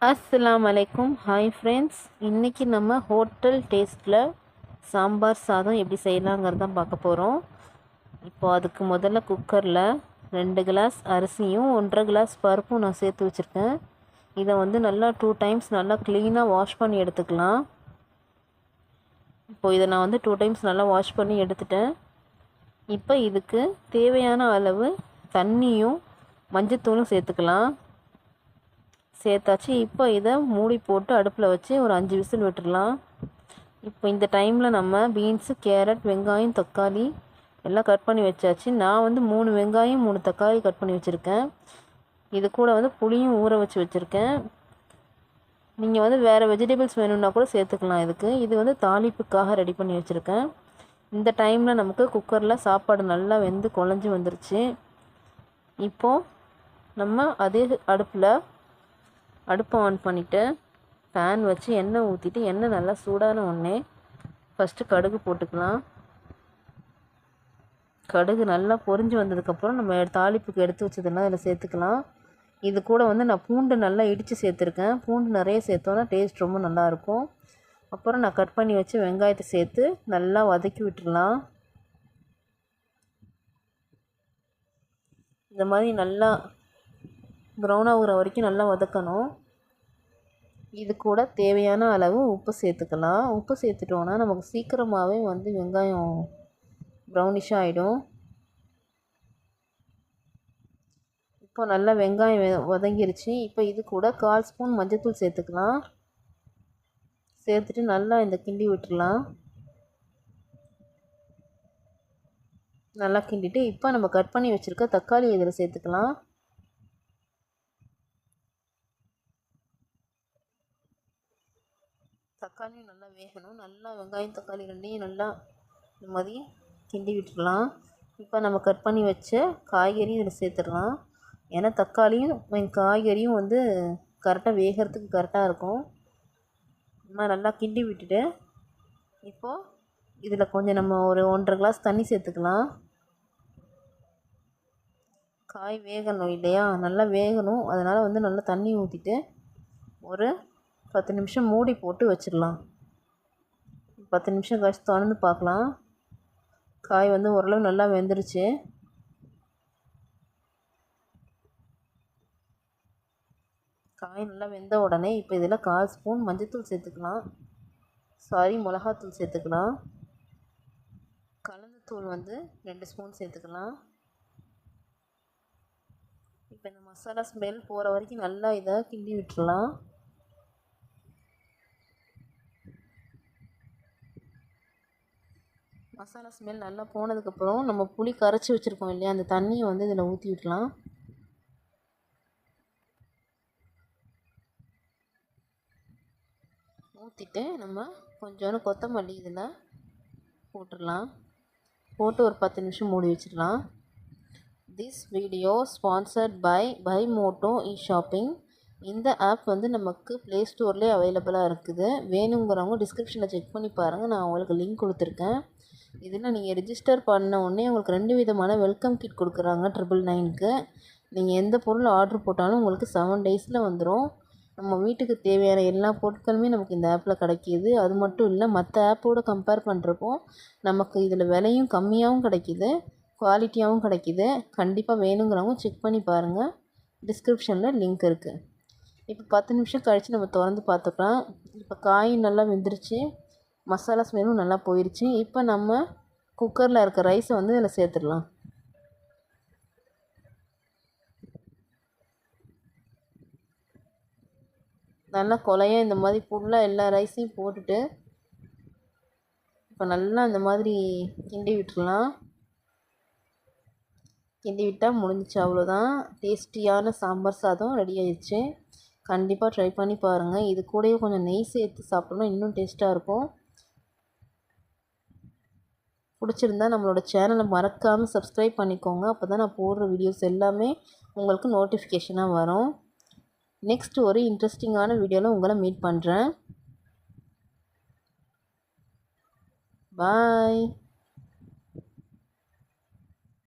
அஸ்ஸலாமு அலைக்கும். Hi friends, இன்றைக்கி நம்ம ஹோட்டல் டேஸ்ட்டில் சாம்பார் சாதம் எப்படி செய்யலாங்கிறது தான் பார்க்க போகிறோம். இப்போது அதுக்கு முதல்ல குக்கரில் 2 கிளாஸ் அரிசியும் 1.5 கிளாஸ் பருப்பும் நான் சேர்த்து வச்சுருக்கேன். இதை வந்து நல்லா 2 டைம்ஸ் நல்லா க்ளீனாக வாஷ் பண்ணி எடுத்துக்கலாம். இப்போது இதை நான் வந்து 2 டைம்ஸ் நல்லா வாஷ் பண்ணி எடுத்துட்டேன். இப்போ இதுக்கு தேவையான அளவு தண்ணியும் மஞ்சத்தூளும் சேர்த்துக்கலாம். சேர்த்தாச்சு. இப்போ இதை மூடி போட்டு அடுப்பில் வச்சு ஒரு 5 விசில் விட்டுடலாம். இப்போ இந்த டைமில் நம்ம பீன்ஸு, கேரட், வெங்காயம், தக்காளி எல்லாம் கட் பண்ணி வச்சாச்சு. நான் வந்து 3 வெங்காயம் 3 தக்காளி கட் பண்ணி வச்சுருக்கேன். இது கூட வந்து புளியும் ஊற வச்சு வச்சுருக்கேன். நீங்கள் வந்து வேறு வெஜிடபிள்ஸ் வேணும்னா கூட சேர்த்துக்கலாம். இது வந்து தாளிப்புக்காக ரெடி பண்ணி வச்சுருக்கேன். இந்த டைமில் நமக்கு குக்கரில் சாப்பாடு நல்லா வெந்து குழஞ்சி வந்துருச்சு. இப்போது நம்ம அதே அடுப்பை ஆன் பண்ணிவிட்டு பேன் வச்சு எண்ணெய் ஊற்றிட்டு எண்ணெய் நல்லா சூடான உடனே ஃபஸ்ட்டு கடுகு போட்டுக்கலாம். கடுகு நல்லா பொரிஞ்சு வந்ததுக்கப்புறம் நம்ம தாளிப்புக்கு எடுத்து வச்சதெல்லாம் இதில் சேர்த்துக்கலாம். இது கூட வந்து நான் பூண்டு நல்லா இடித்து சேர்த்துருக்கேன். பூண்டு நிறைய சேர்த்தோன்னா டேஸ்ட் ரொம்ப நல்லாயிருக்கும். அப்புறம் நான் கட் பண்ணி வச்சு வெங்காயத்தை சேர்த்து நல்லா வதக்கி விட்டுடலாம். இந்த மாதிரி நல்லா ப்ரௌன் ஆகுற வரைக்கும் நல்லா வதக்கணும். இது கூட தேவையான அளவு உப்பு சேர்த்துக்கலாம். உப்பு சேர்த்துட்டோன்னா நமக்கு சீக்கிரமாகவே வந்து வெங்காயம் ப்ரௌனிஷாக ஆகிடும். இப்போ நல்லா வெங்காயம் வதங்கிருச்சு. இப்போ இது கூட 1/4 ஸ்பூன் மஞ்சள்தூள் சேர்த்துக்கலாம். சேர்த்துட்டு நல்லா இந்த கிண்டி விட்டுடலாம். நல்லா கிண்டிட்டு இப்போ நம்ம கட் பண்ணி வச்சுருக்க தக்காளி இதில் சேர்த்துக்கலாம். தக்காளியும் நல்லா வேகணும். நல்லா வெங்காயம் தக்காளி ரெண்டையும் நல்லா இந்த மாதிரி கிண்டி விட்டுடலாம். இப்போ நம்ம கட் பண்ணி வச்ச காய்கறி இதில் சேர்த்துடலாம். ஏன்னா தக்காளியும் காய்கறியும் வந்து கரெக்டாக வேகிறதுக்கு கரெக்டாக இருக்கும். நம்ம நல்லா கிண்டி விட்டுட்டு இப்போது இதில் கொஞ்சம் நம்ம ஒரு 1.5 கிளாஸ் தண்ணி சேர்த்துக்கலாம். காய் வேகணும் இல்லையா, நல்லா வேகணும். அதனால் வந்து நல்லா தண்ணி ஊற்றிட்டு ஒரு 10 நிமிஷம் மூடி போட்டு வச்சிடலாம். 10 நிமிஷம் கழிச்சு திறந்து பார்க்கலாம். காய் வந்து ஓரளவு நல்லா வெந்துருச்சு. காய் நல்லா வெந்த உடனே இப்போ இதில் 1/4 ஸ்பூன் மஞ்சள்தூள் சேர்த்துக்கலாம். மிளகாத்தூள் சேர்த்துக்கலாம். கலந்த தூள் வந்து 2 ஸ்பூன் சேர்த்துக்கலாம். இப்போ இந்த மசாலா ஸ்மெல் போகிற வரைக்கும் நல்லா இதை கிண்டி விட்டுடலாம். மசாலா ஸ்மெல் நல்லா போனதுக்கப்புறம் நம்ம புளி கரைச்சி வச்சுருக்கோம் இல்லையா, அந்த தண்ணியை வந்து இதில் ஊற்றி விடலாம். ஊற்றிட்டு நம்ம கொஞ்சோண்டு கொத்தமல்லி இதில் போட்டுடலாம். போட்டு ஒரு 10 நிமிஷம் மூடி வச்சிடலாம். This video sponsored by Moto shopping. இந்த ஆப் வந்து நமக்கு ப்ளே ஸ்டோர்லேயே அவைலபிளாக இருக்குது. வேணுங்கிறவங்க டிஸ்கிரிப்ஷனில் செக் பண்ணி பாருங்கள். நான் உங்களுக்கு லிங்க் கொடுத்துருக்கேன். இதில் நீங்கள் ரிஜிஸ்டர் பண்ண உடனே உங்களுக்கு 2 விதமான வெல்கம் கிட் கொடுக்குறாங்க 999க்கு. நீங்கள் எந்த பொருள் ஆர்டர் போட்டாலும் உங்களுக்கு 7 டேஸில் வந்துடும். நம்ம வீட்டுக்கு தேவையான எல்லா பொருட்களுமே நமக்கு இந்த ஆப்பில் கிடைக்கிது. அது மட்டும் இல்லை, மற்ற ஆப்போடு கம்பேர் பண்ணுறப்போ நமக்கு இதில் விலையும் கம்மியாகவும் கிடைக்கிது, குவாலிட்டியாகவும் கிடைக்கிது. கண்டிப்பாக வேணுங்கிறவங்க செக் பண்ணி பாருங்கள். டிஸ்கிரிப்ஷனில் லிங்க் இருக்குது. இப்போ 10 நிமிஷம் கழித்து நம்ம திறந்து பார்த்துக்கலாம். இப்போ காய் நல்லா வெந்துருச்சு, மசாலா ஸ்மெல்லும் நல்லா போயிடுச்சு. இப்போ நம்ம குக்கரில் இருக்க ரைஸை வந்து இதில் சேர்த்துடலாம். நல்லா கொலையாக இந்த மாதிரி ஃபுல்லாக எல்லா ரைஸையும் போட்டுட்டு இப்போ நல்லா இந்த மாதிரி கிண்டி விட்டுடலாம். கிண்டி விட்டால் முடிஞ்சிச்சு, அவ்வளோதான். டேஸ்டியான சாம்பார் சாதம் ரெடி ஆயிடுச்சு. கண்டிப்பாக ட்ரை பண்ணி பாருங்கள். இது கூடவே கொஞ்சம் நெய் சேர்த்து சாப்பிட்டோம்னா இன்னும் டேஸ்ட்டாக இருக்கும். பிடிச்சிருந்தா நம்மளோட சேனலை மறக்காமல் சப்ஸ்கிரைப் பண்ணிக்கோங்க. அப்போ தான் நான் போடுற வீடியோஸ் எல்லாமே உங்களுக்கு நோட்டிஃபிகேஷனாக வரும். நெக்ஸ்ட் ஒரு இன்ட்ரெஸ்டிங்கான வீடியோவில் உங்களை மீட் பண்ணுறேன். பாய்.